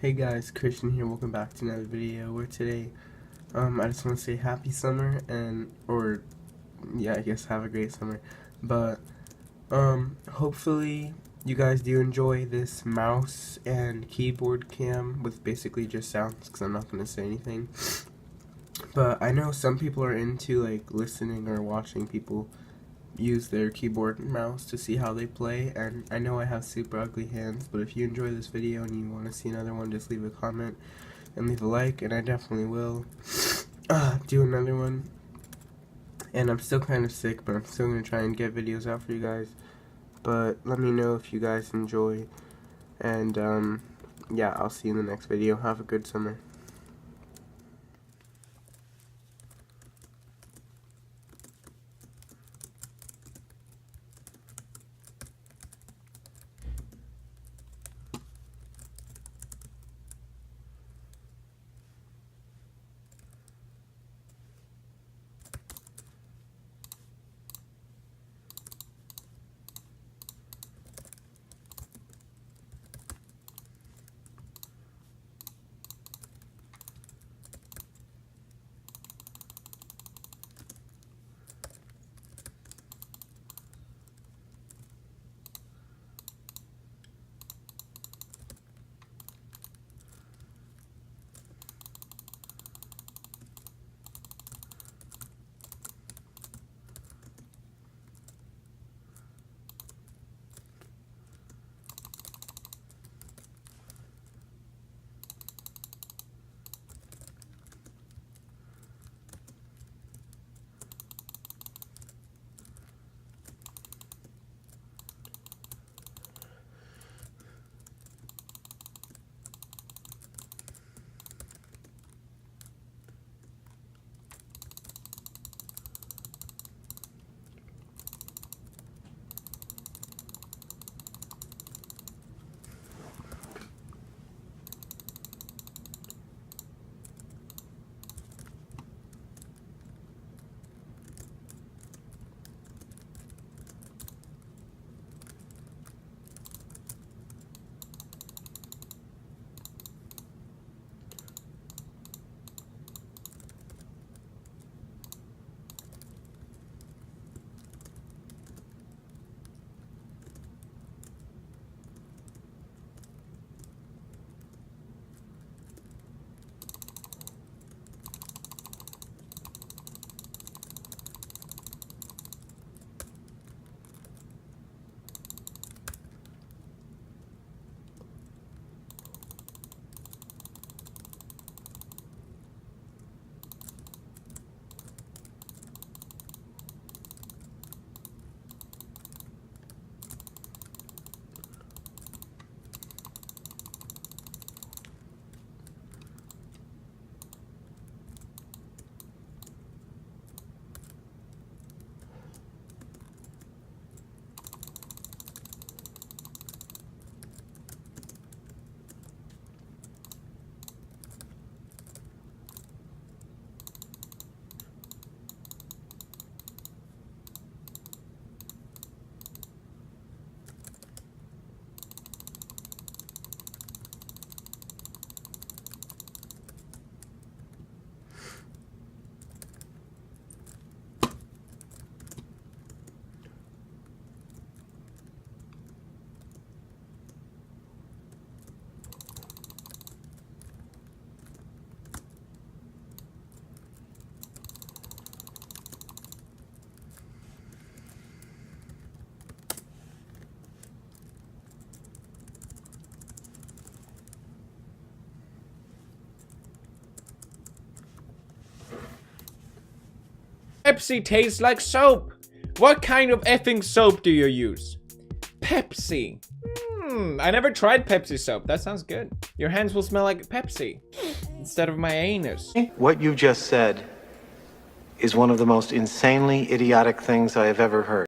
Hey guys, Christian here, welcome back to another video where today, I just want to say happy summer I guess have a great summer, but, hopefully you guys do enjoy this mouse and keyboard cam with basically just sounds, because I'm not going to say anything, but I know some people are into, like, listening or watching people use their keyboard and mouse to see how they play, and I know I have super ugly hands, but if you enjoy this video and you want to see another one, just leave a comment and leave a like, and I definitely will do another one. And I'm still kind of sick, but I'm still going to try and get videos out for you guys, but let me know if you guys enjoy, and yeah, I'll see you in the next video. Have a good summer. Pepsi tastes like soap. What kind of effing soap do you use? Pepsi. I never tried Pepsi soap. That sounds good. Your hands will smell like Pepsi instead of my anus. What you just said is one of the most insanely idiotic things I have ever heard.